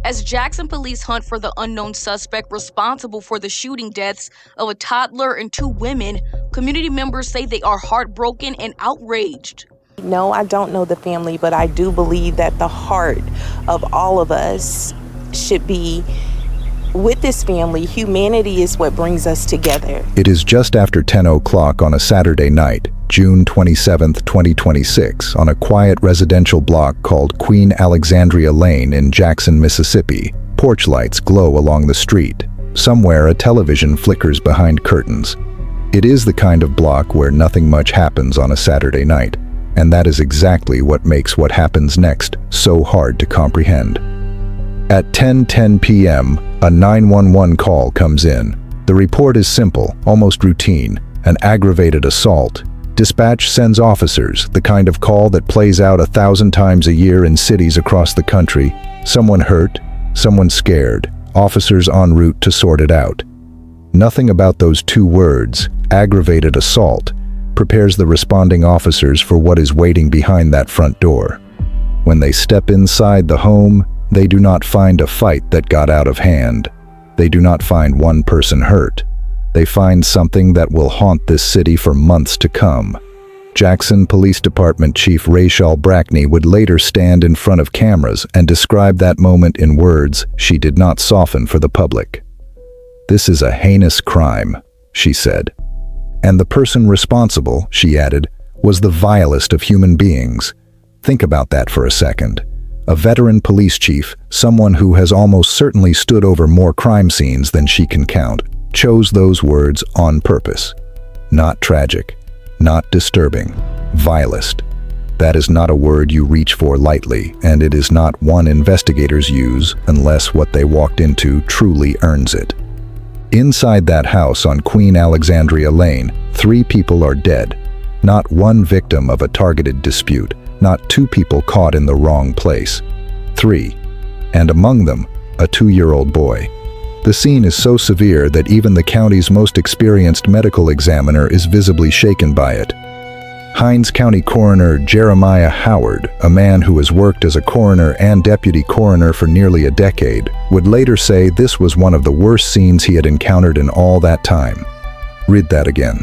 As Jackson police hunt for the unknown suspect responsible for the shooting deaths of a toddler and 2 women, community members say they are heartbroken and outraged. No, I don't know the family, but I do believe that the heart of all of us should be with this family. Humanity is what brings us together. It is just after 10 o'clock on a Saturday night, June 27, 2026, on a quiet residential block called Queen Alexandria Lane in Jackson, Mississippi. Porch lights glow along the street. Somewhere a television flickers behind curtains. It is the kind of block where nothing much happens on a Saturday night, and that is exactly what makes what happens next so hard to comprehend. At 10:10 p.m., a 911 call comes in. The report is simple, almost routine: an aggravated assault. Dispatch sends officers, the kind of call that plays out 1,000 times a year in cities across the country. Someone hurt, someone scared, officers en route to sort it out. Nothing about those 2 words, aggravated assault, prepares the responding officers for what is waiting behind that front door. When they step inside the home, they do not find a fight that got out of hand. They do not find one person hurt. They find something that will haunt this city for months to come. Jackson Police Department Chief Rachel Brackney would later stand in front of cameras and describe that moment in words she did not soften for the public. "This is a heinous crime," she said. "And the person responsible," she added, "was the vilest of human beings." Think about that for a second. A veteran police chief, someone who has almost certainly stood over more crime scenes than she can count, chose those words on purpose. Not tragic, not disturbing, vilest. That is not a word you reach for lightly, and it is not one investigators use unless what they walked into truly earns it. Inside that house on Queen Alexandria Lane, 3 people are dead. Not one victim of a targeted dispute. Not 2 people caught in the wrong place. 3. And among them, a 2-year-old boy. The scene is so severe that even the county's most experienced medical examiner is visibly shaken by it. Hinds County Coroner Jeremiah Howard, a man who has worked as a coroner and deputy coroner for nearly a decade, would later say this was one of the worst scenes he had encountered in all that time. Read that again.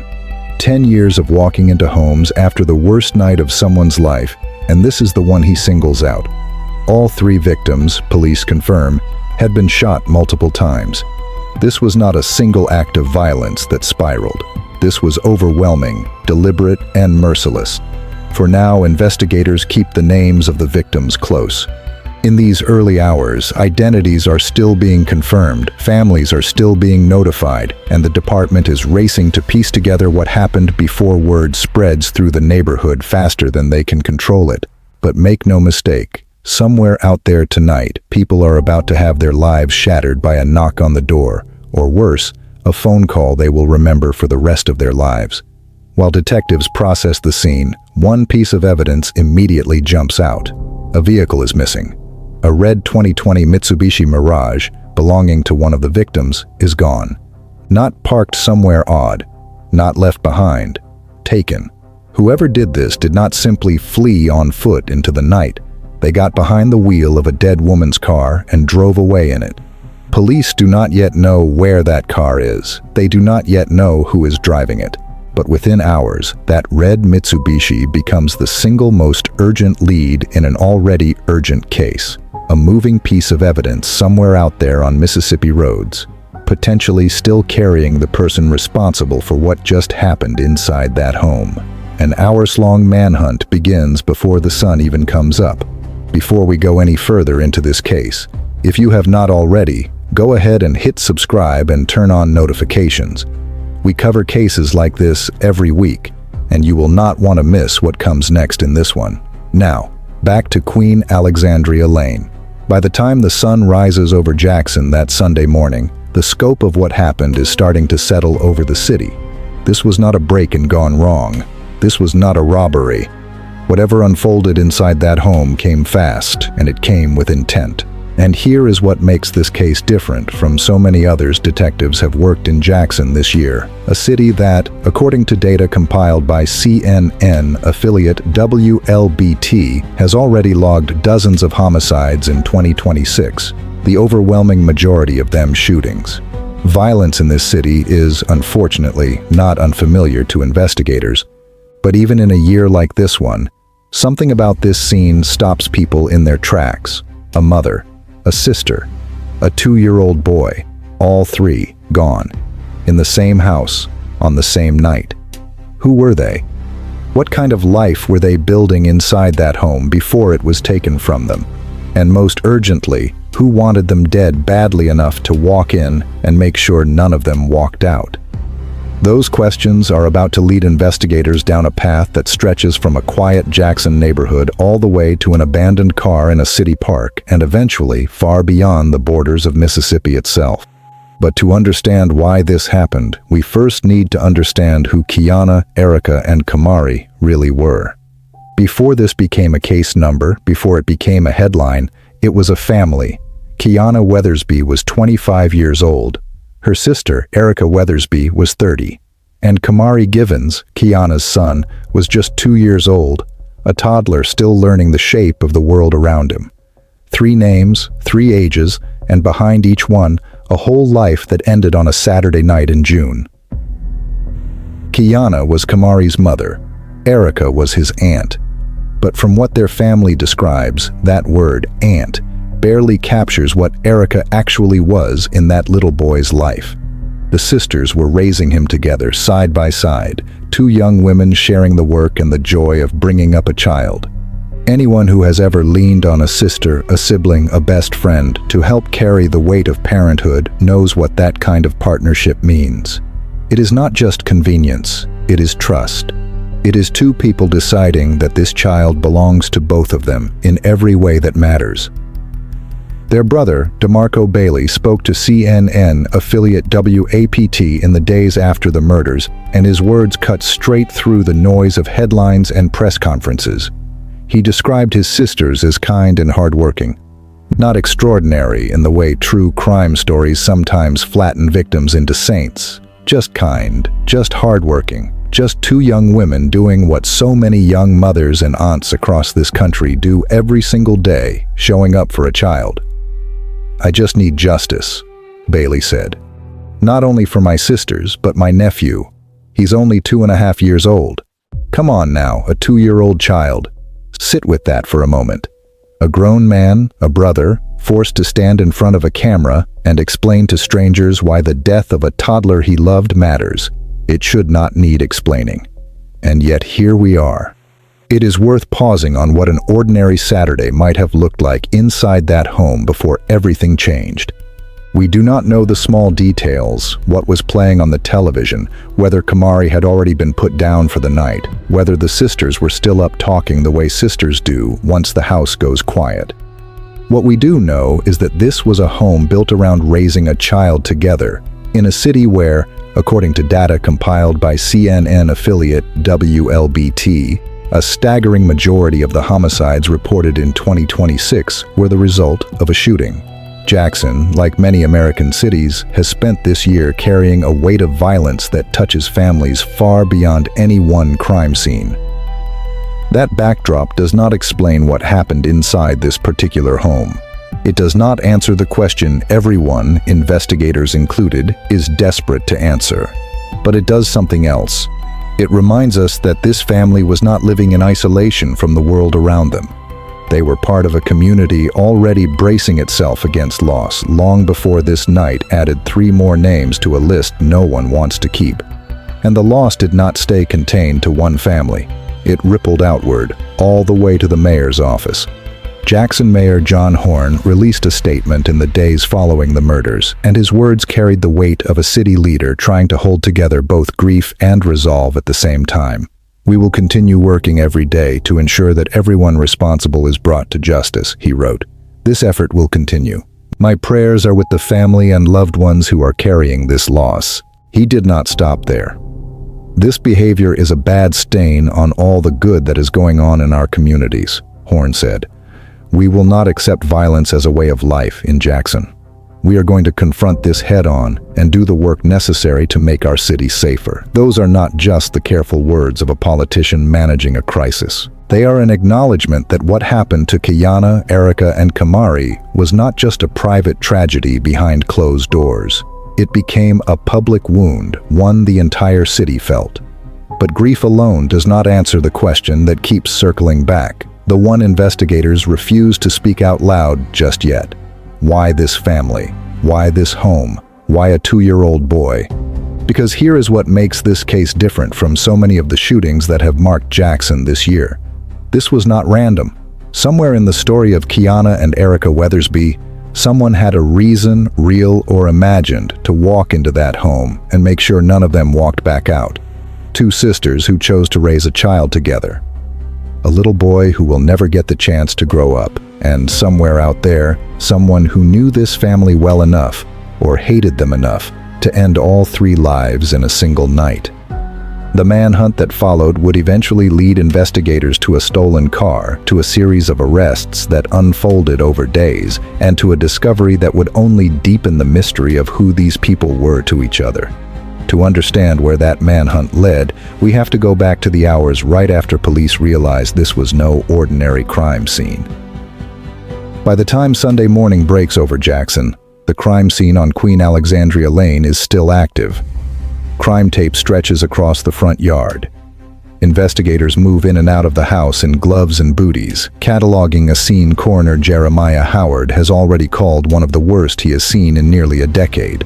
10 years of walking into homes after the worst night of someone's life, and this is the one he singles out. All 3 victims, police confirm, had been shot multiple times. This was not a single act of violence that spiraled. This was overwhelming, deliberate, and merciless. For now, investigators keep the names of the victims close. In these early hours, identities are still being confirmed, families are still being notified, and the department is racing to piece together what happened before word spreads through the neighborhood faster than they can control it. But make no mistake, somewhere out there tonight, people are about to have their lives shattered by a knock on the door, or worse, a phone call they will remember for the rest of their lives. While detectives process the scene, one piece of evidence immediately jumps out. A vehicle is missing. A red 2020 Mitsubishi Mirage, belonging to one of the victims, is gone. Not parked somewhere odd, not left behind, taken. Whoever did this did not simply flee on foot into the night. They got behind the wheel of a dead woman's car and drove away in it. Police do not yet know where that car is. They do not yet know who is driving it. But within hours, that red Mitsubishi becomes the single most urgent lead in an already urgent case. A moving piece of evidence somewhere out there on Mississippi roads, potentially still carrying the person responsible for what just happened inside that home. An hours-long manhunt begins before the sun even comes up. Before we go any further into this case, if you have not already, go ahead and hit subscribe and turn on notifications. We cover cases like this every week, and you will not want to miss what comes next in this one. Now, back to Queen Alexandria Lane. By the time the sun rises over Jackson that Sunday morning, the scope of what happened is starting to settle over the city. This was not a break-in gone wrong. This was not a robbery. Whatever unfolded inside that home came fast, and it came with intent. And here is what makes this case different from so many others detectives have worked in Jackson this year, a city that, according to data compiled by CNN affiliate WLBT, has already logged dozens of homicides in 2026. the overwhelming majority of them shootings. Violence in this city is, unfortunately, not unfamiliar to investigators. But even in a year like this one, something about this scene stops people in their tracks. A mother, a sister, a 2-year-old boy, all three gone, in the same house, on the same night. Who were they? What kind of life were they building inside that home before it was taken from them? And most urgently, who wanted them dead badly enough to walk in and make sure none of them walked out? Those questions are about to lead investigators down a path that stretches from a quiet Jackson neighborhood all the way to an abandoned car in a city park and eventually far beyond the borders of Mississippi itself. But to understand why this happened, we first need to understand who Keyana, Erica, and Camari really were. Before this became a case number, before it became a headline, it was a family. Keyana Weathersby was 25 years old. Her sister, Erica Weathersby, was 30. And Camari Givens, Keyana's son, was just 2 years old, a toddler still learning the shape of the world around him. 3 names, 3 ages, and behind each one, a whole life that ended on a Saturday night in June. Keyana was Camari's mother. Erica was his aunt. But from what their family describes, that word, aunt, barely captures what Erica actually was in that little boy's life. The sisters were raising him together, side by side, 2 young women sharing the work and the joy of bringing up a child. Anyone who has ever leaned on a sister, a sibling, a best friend to help carry the weight of parenthood knows what that kind of partnership means. It is not just convenience, it is trust. It is 2 people deciding that this child belongs to both of them in every way that matters. Their brother, DeMarco Bailey, spoke to CNN affiliate WAPT in the days after the murders, and his words cut straight through the noise of headlines and press conferences. He described his sisters as kind and hardworking. Not extraordinary in the way true crime stories sometimes flatten victims into saints. Just kind, just hardworking. Just 2 young women doing what so many young mothers and aunts across this country do every single day, showing up for a child. "I just need justice," Bailey said. "Not only for my sisters, but my nephew. He's only 2.5 years old. Come on now, a 2-year-old child. Sit with that for a moment. A grown man, a brother, forced to stand in front of a camera and explain to strangers why the death of a toddler he loved matters. It should not need explaining. And yet here we are. It is worth pausing on what an ordinary Saturday might have looked like inside that home before everything changed. We do not know the small details, what was playing on the television, whether Camari had already been put down for the night, whether the sisters were still up talking the way sisters do once the house goes quiet. What we do know is that this was a home built around raising a child together, in a city where, according to data compiled by CNN affiliate WLBT, a staggering majority of the homicides reported in 2026 were the result of a shooting. Jackson, like many American cities, has spent this year carrying a weight of violence that touches families far beyond any one crime scene. That backdrop does not explain what happened inside this particular home. It does not answer the question everyone, investigators included, is desperate to answer. But it does something else. It reminds us that this family was not living in isolation from the world around them. They were part of a community already bracing itself against loss long before this night added 3 more names to a list no one wants to keep. And the loss did not stay contained to one family. It rippled outward, all the way to the mayor's office. Jackson Mayor John Horn released a statement in the days following the murders, and his words carried the weight of a city leader trying to hold together both grief and resolve at the same time. "We will continue working every day to ensure that everyone responsible is brought to justice," he wrote. "This effort will continue. My prayers are with the family and loved ones who are carrying this loss." He did not stop there. "This behavior is a bad stain on all the good that is going on in our communities," Horn said. "We will not accept violence as a way of life in Jackson. We are going to confront this head-on and do the work necessary to make our city safer." Those are not just the careful words of a politician managing a crisis. They are an acknowledgement that what happened to Keyana, Erica, and Camari was not just a private tragedy behind closed doors. It became a public wound, one the entire city felt. But grief alone does not answer the question that keeps circling back, the one investigators refuse to speak out loud just yet. Why this family? Why this home? Why a 2-year-old boy? Because here is what makes this case different from so many of the shootings that have marked Jackson this year. This was not random. Somewhere in the story of Keyana and Erica Weathersby, someone had a reason, real or imagined, to walk into that home and make sure none of them walked back out. 2 sisters who chose to raise a child together. A little boy who will never get the chance to grow up, and somewhere out there, someone who knew this family well enough, or hated them enough, to end all 3 lives in a single night. The manhunt that followed would eventually lead investigators to a stolen car, to a series of arrests that unfolded over days, and to a discovery that would only deepen the mystery of who these people were to each other. To understand where that manhunt led, we have to go back to the hours right after police realized this was no ordinary crime scene. By the time Sunday morning breaks over Jackson, the crime scene on Queen Alexandria Lane is still active. Crime tape stretches across the front yard. Investigators move in and out of the house in gloves and booties, cataloging a scene coroner Jeremiah Howard has already called one of the worst he has seen in nearly a decade.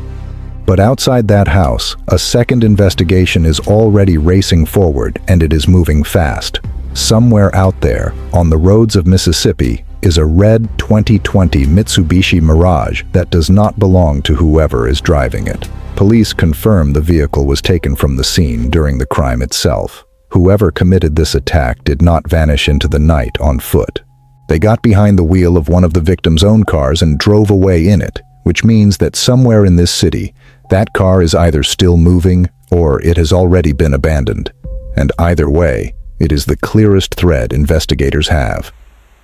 But outside that house, a second investigation is already racing forward, and it is moving fast. Somewhere out there, on the roads of Mississippi, is a red 2020 Mitsubishi Mirage that does not belong to whoever is driving it. Police confirm the vehicle was taken from the scene during the crime itself. Whoever committed this attack did not vanish into the night on foot. They got behind the wheel of one of the victim's own cars and drove away in it, which means that somewhere in this city, that car is either still moving or it has already been abandoned. And either way, it is the clearest thread investigators have.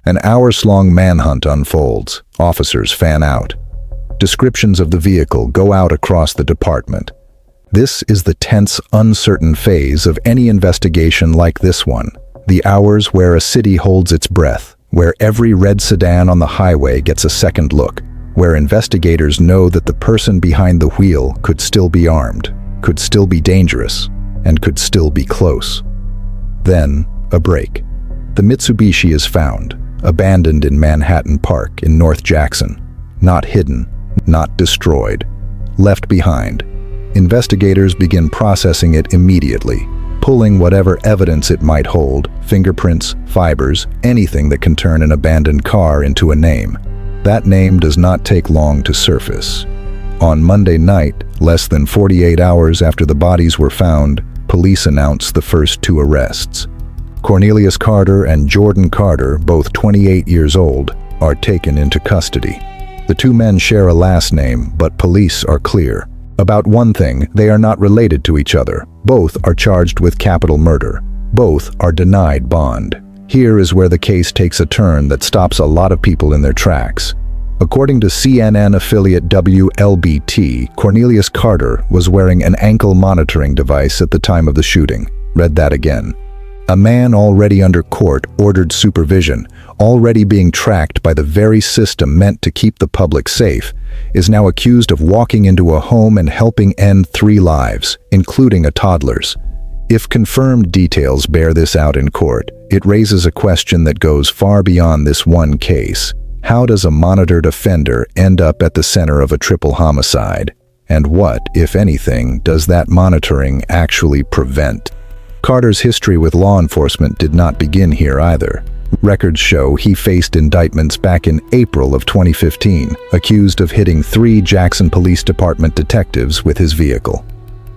An hours-long manhunt unfolds. Officers fan out. Descriptions of the vehicle go out across the department. This is the tense, uncertain phase of any investigation like this one. The hours where a city holds its breath, where every red sedan on the highway gets a second look, where investigators know that the person behind the wheel could still be armed, could still be dangerous, and could still be close. Then, a break. The Mitsubishi is found, abandoned in Manhattan Park in North Jackson. Not hidden, not destroyed, left behind. Investigators begin processing it immediately, pulling whatever evidence it might hold, fingerprints, fibers, anything that can turn an abandoned car into a name. That name does not take long to surface. On Monday night, less than 48 hours after the bodies were found, police announced the first 2 arrests. Cornelius Carter and Jordan Carter, both 28 years old, are taken into custody. The 2 men share a last name, but police are clear. About one thing, they are not related to each other. Both are charged with capital murder. Both are denied bond. Here is where the case takes a turn that stops a lot of people in their tracks. According to CNN affiliate WLBT, Cornelius Carter was wearing an ankle monitoring device at the time of the shooting. Read that again. A man already under court-ordered supervision, already being tracked by the very system meant to keep the public safe, is now accused of walking into a home and helping end 3 lives, including a toddler's. If confirmed details bear this out in court, it raises a question that goes far beyond this one case. How does a monitored offender end up at the center of a triple homicide? And what, if anything, does that monitoring actually prevent? Carter's history with law enforcement did not begin here either. Records show he faced indictments back in April of 2015, accused of hitting 3 Jackson Police Department detectives with his vehicle.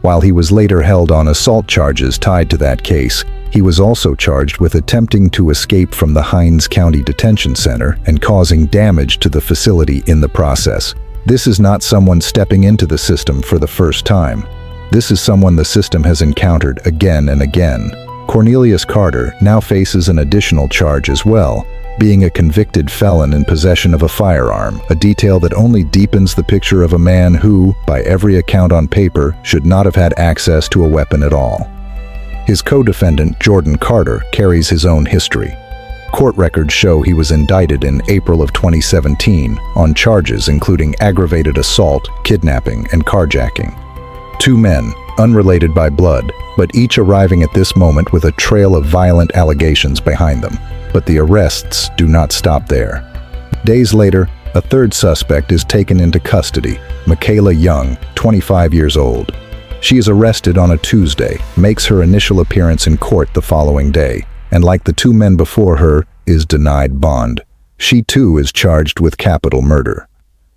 While he was later held on assault charges tied to that case, he was also charged with attempting to escape from the Hinds County Detention Center and causing damage to the facility in the process. This is not someone stepping into the system for the first time. This is someone the system has encountered again and again. Cornelius Carter now faces an additional charge as well, being a convicted felon in possession of a firearm, a detail that only deepens the picture of a man who, by every account on paper, should not have had access to a weapon at all. His co-defendant, Jordan Carter, carries his own history. Court records show he was indicted in April of 2017 on charges including aggravated assault, kidnapping, and carjacking. 2 men, unrelated by blood, but each arriving at this moment with a trail of violent allegations behind them. But the arrests do not stop there. Days later, a third suspect is taken into custody, Michaela Young, 25 years old. She is arrested on a Tuesday, makes her initial appearance in court the following day, and like the 2 men before her, is denied bond. She too is charged with capital murder.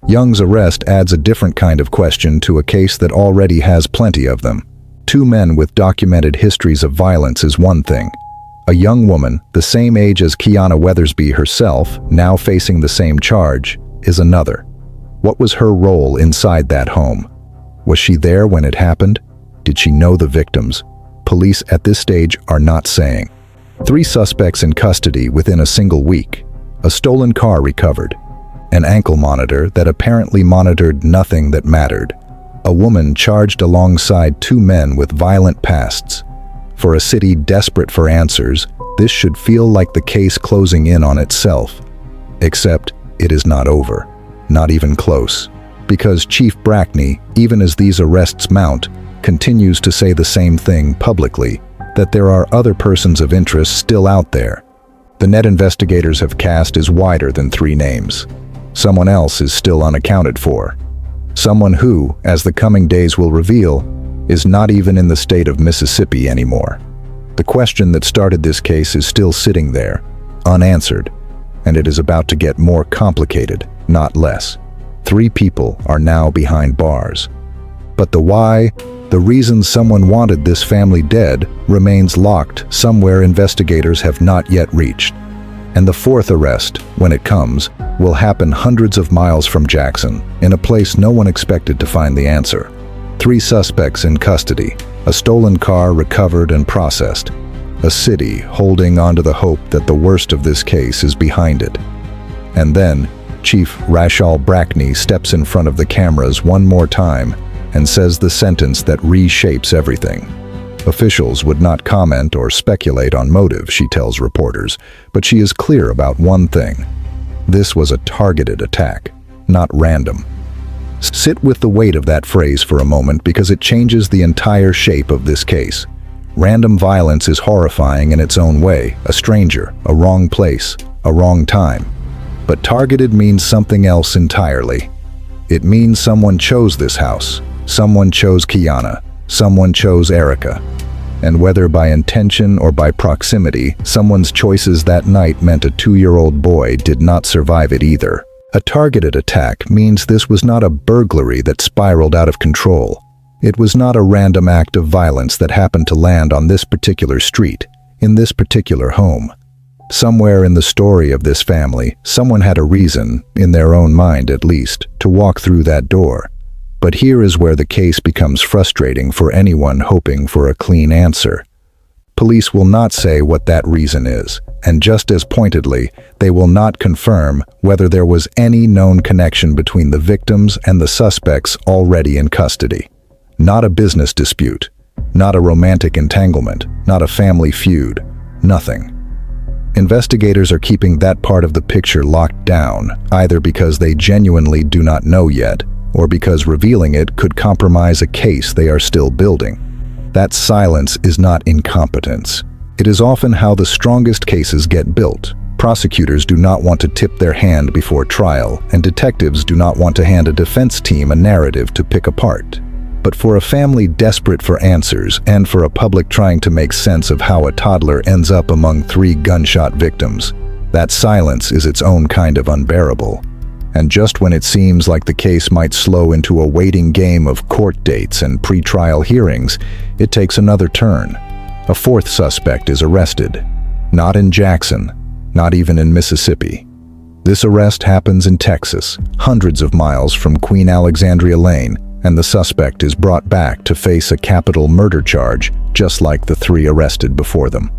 Young's arrest adds a different kind of question to a case that already has plenty of them. 2 men with documented histories of violence is one thing. A young woman, the same age as Keyana Weathersby herself, now facing the same charge, is another. What was her role inside that home? Was she there when it happened? Did she know the victims? Police at this stage are not saying. 3 suspects in custody within a single week. A stolen car recovered. An ankle monitor that apparently monitored nothing that mattered. A woman charged alongside 2 men with violent pasts. For a city desperate for answers, this should feel like the case closing in on itself. Except it is not over. Not even close. Because Chief Brackney, even as these arrests mount, continues to say the same thing publicly, that there are other persons of interest still out there. The net investigators have cast is wider than 3 names. Someone else is still unaccounted for. Someone who, as the coming days will reveal, is not even in the state of Mississippi anymore. The question that started this case is still sitting there, unanswered, and it is about to get more complicated, not less. 3 people are now behind bars. But the why, the reason someone wanted this family dead, remains locked somewhere investigators have not yet reached. And the 4th arrest, when it comes, will happen hundreds of miles from Jackson, in a place no one expected to find the answer. 3 suspects in custody, a stolen car recovered and processed, a city holding onto the hope that the worst of this case is behind it. And then, Chief Rashal Brackney steps in front of the cameras one more time and says the sentence that reshapes everything. Officials would not comment or speculate on motive, she tells reporters, but she is clear about one thing. This was a targeted attack, not random. Sit with the weight of that phrase for a moment because it changes the entire shape of this case. Random violence is horrifying in its own way, a stranger, a wrong place, a wrong time. But targeted means something else entirely. It means someone chose this house. Someone chose Keyana. Someone chose Erica. And whether by intention or by proximity, someone's choices that night meant a 2-year-old boy did not survive it either. A targeted attack means this was not a burglary that spiraled out of control. It was not a random act of violence that happened to land on this particular street, in this particular home. Somewhere in the story of this family, someone had a reason, in their own mind at least, to walk through that door. But here is where the case becomes frustrating for anyone hoping for a clean answer. Police will not say what that reason is, and just as pointedly, they will not confirm whether there was any known connection between the victims and the suspects already in custody. Not a business dispute, not a romantic entanglement, not a family feud, nothing. Investigators are keeping that part of the picture locked down, either because they genuinely do not know yet, or because revealing it could compromise a case they are still building. That silence is not incompetence. It is often how the strongest cases get built. Prosecutors do not want to tip their hand before trial, and detectives do not want to hand a defense team a narrative to pick apart. But for a family desperate for answers, and for a public trying to make sense of how a toddler ends up among 3 gunshot victims, that silence is its own kind of unbearable. And just when it seems like the case might slow into a waiting game of court dates and pre-trial hearings, it takes another turn. A 4th suspect is arrested. Not in Jackson, not even in Mississippi. This arrest happens in Texas, hundreds of miles from Queen Alexandria Lane, and the suspect is brought back to face a capital murder charge, just like the 3 arrested before them.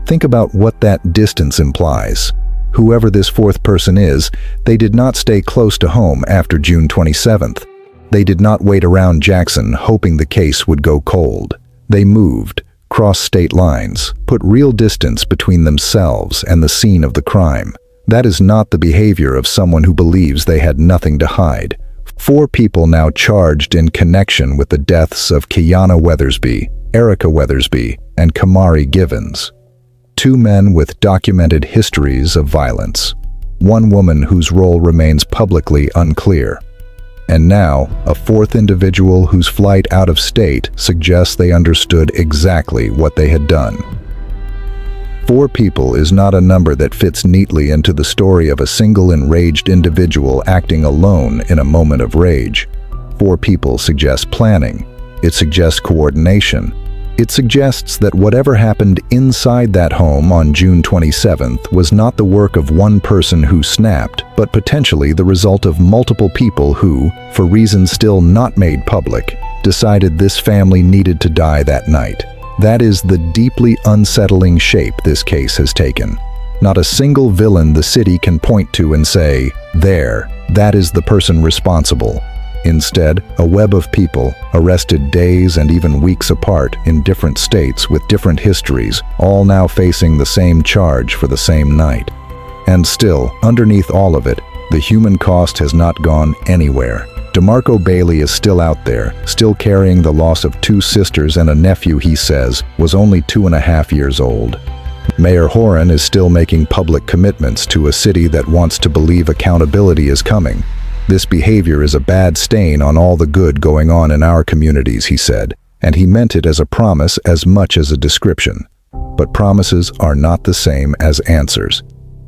Think about what that distance implies. Whoever this 4th person is, they did not stay close to home after June 27th. They did not wait around Jackson hoping the case would go cold. They moved, cross state lines, put real distance between themselves and the scene of the crime. That is not the behavior of someone who believes they had nothing to hide. 4 people now charged in connection with the deaths of Keyana Weathersby, Erica Weathersby, and Camari Givens. 2 men with documented histories of violence. 1 woman whose role remains publicly unclear. And now, a 4th individual whose flight out of state suggests they understood exactly what they had done. 4 people is not a number that fits neatly into the story of a single enraged individual acting alone in a moment of rage. 4 people suggests planning. It suggests coordination. It suggests that whatever happened inside that home on June 27th was not the work of one person who snapped, but potentially the result of multiple people who, for reasons still not made public, decided this family needed to die that night. That is the deeply unsettling shape this case has taken. Not a single villain the city can point to and say, "There, that is the person responsible." Instead, a web of people, arrested days and even weeks apart in different states with different histories, all now facing the same charge for the same night. And still, underneath all of it, the human cost has not gone anywhere. DeMarco Bailey is still out there, still carrying the loss of 2 sisters and a nephew he says was only 2.5 years old. Mayor Horan is still making public commitments to a city that wants to believe accountability is coming. This behavior is a bad stain on all the good going on in our communities, he said, and he meant it as a promise as much as a description. But promises are not the same as answers.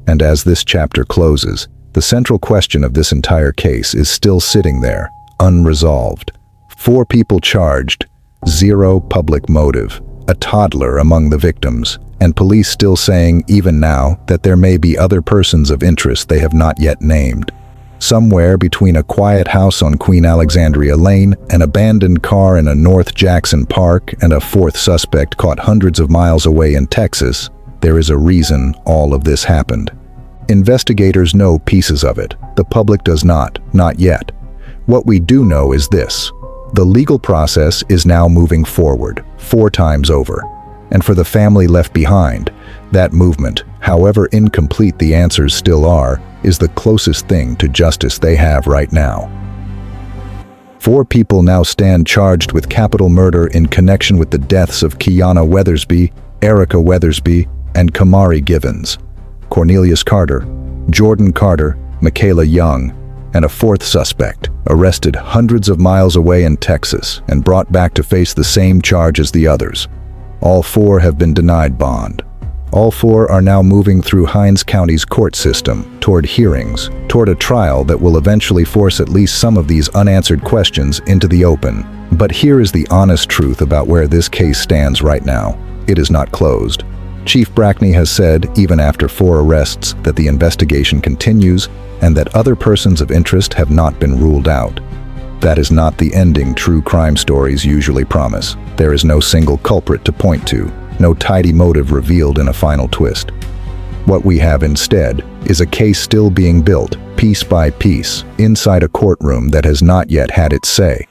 And as this chapter closes, the central question of this entire case is still sitting there, unresolved. 4 people charged, 0 public motive, a toddler among the victims, and police still saying even now that there may be other persons of interest they have not yet named. Somewhere between a quiet house on Queen Alexandria Lane, an abandoned car in a North Jackson park, and a 4th suspect caught hundreds of miles away in Texas, there is a reason all of this happened. Investigators know pieces of it. The public does not yet. What we do know is this: the legal process is now moving forward, 4 times over. And for the family left behind, that movement, however incomplete the answers still are, is the closest thing to justice they have right now. 4 people now stand charged with capital murder in connection with the deaths of Keyana Weathersby, Erica Weathersby, and Camari Givens. Cornelius Carter, Jordan Carter, Michaela Young, and a 4th suspect, arrested hundreds of miles away in Texas and brought back to face the same charge as the others. All 4 have been denied bond. All 4 are now moving through Hinds County's court system toward hearings, toward a trial that will eventually force at least some of these unanswered questions into the open. But here is the honest truth about where this case stands right now. It is not closed. Chief Brackney has said, even after 4 arrests, that the investigation continues and that other persons of interest have not been ruled out. That is not the ending true crime stories usually promise. There is no single culprit to point to, no tidy motive revealed in a final twist. What we have instead is a case still being built, piece by piece, inside a courtroom that has not yet had its say.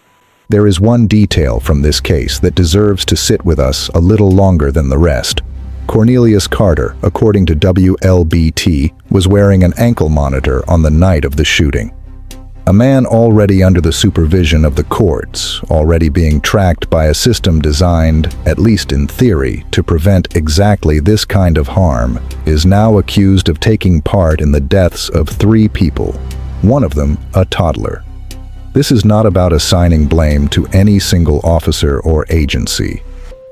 There is one detail from this case that deserves to sit with us a little longer than the rest. Cornelius Carter, according to WLBT, was wearing an ankle monitor on the night of the shooting. A man already under the supervision of the courts, already being tracked by a system designed, at least in theory, to prevent exactly this kind of harm, is now accused of taking part in the deaths of 3 people, one of them a toddler. This is not about assigning blame to any single officer or agency.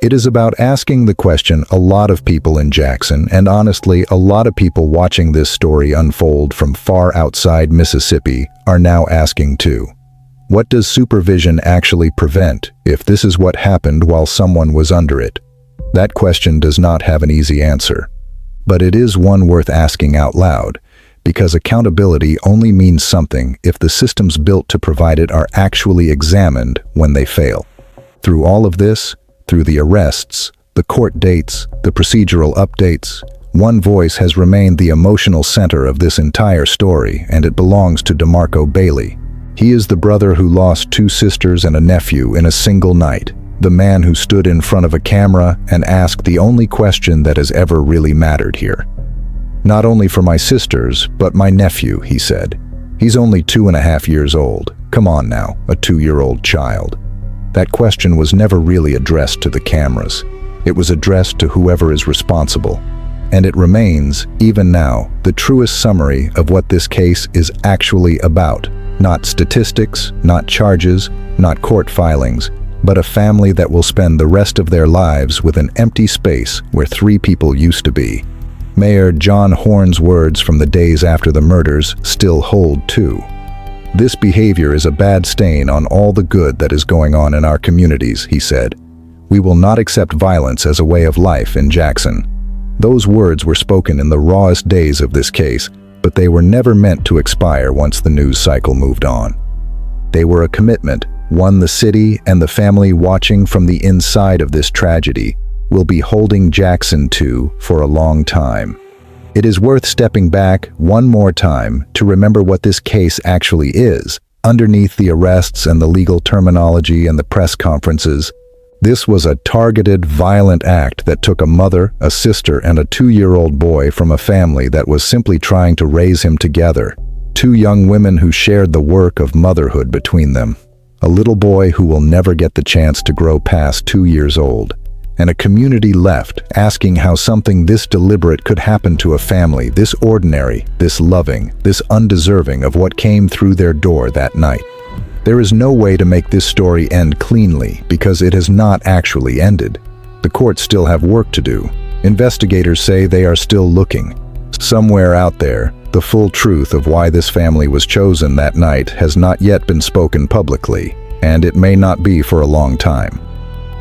It is about asking the question a lot of people in Jackson, and honestly a lot of people watching this story unfold from far outside Mississippi, are now asking too. What does supervision actually prevent if this is what happened while someone was under it? That question does not have an easy answer. But it is one worth asking out loud, because accountability only means something if the systems built to provide it are actually examined when they fail. Through all of this, through the arrests, the court dates, the procedural updates, one voice has remained the emotional center of this entire story, and it belongs to DeMarco Bailey. He is the brother who lost 2 sisters and a nephew in a single night. the man who stood in front of a camera and asked the only question that has ever really mattered here. "Not only for my sisters, but my nephew," he said. "He's only 2.5 years old. Come on now, a 2-year-old child." That question was never really addressed to the cameras. It was addressed to whoever is responsible. And it remains, even now, the truest summary of what this case is actually about. Not statistics, not charges, not court filings, but a family that will spend the rest of their lives with an empty space where 3 people used to be. Mayor John Horn's words from the days after the murders still hold too. "This behavior is a bad stain on all the good that is going on in our communities," he said. "We will not accept violence as a way of life in Jackson." Those words were spoken in the rawest days of this case, but they were never meant to expire once the news cycle moved on. They were a commitment, one the city and the family watching from the inside of this tragedy will be holding Jackson to for a long time. It is worth stepping back one more time to remember what this case actually is. Underneath the arrests and the legal terminology and the press conferences, this was a targeted, violent act that took a mother, a sister, and a 2-year-old boy from a family that was simply trying to raise him together. 2 young women who shared the work of motherhood between them. A little boy who will never get the chance to grow past 2 years old. And a community left asking how something this deliberate could happen to a family this ordinary, this loving, this undeserving of what came through their door that night. There is no way to make this story end cleanly because it has not actually ended. The courts still have work to do. Investigators say they are still looking. Somewhere out there, the full truth of why this family was chosen that night has not yet been spoken publicly, and it may not be for a long time.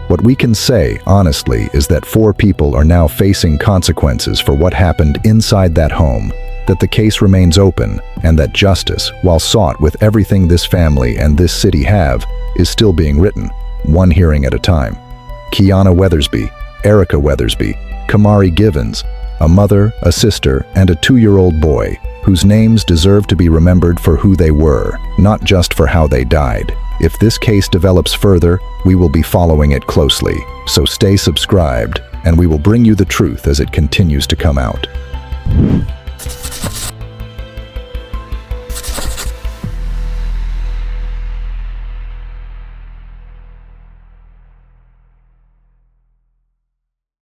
What we can say, honestly, is that 4 people are now facing consequences for what happened inside that home, that the case remains open, and that justice, while sought with everything this family and this city have, is still being written, one hearing at a time. Keyana Weathersby, Erica Weathersby, Camari Givens, a mother, a sister, and a 2-year-old boy, whose names deserve to be remembered for who they were, not just for how they died. If this case develops further, we will be following it closely, so stay subscribed, and we will bring you the truth as it continues to come out.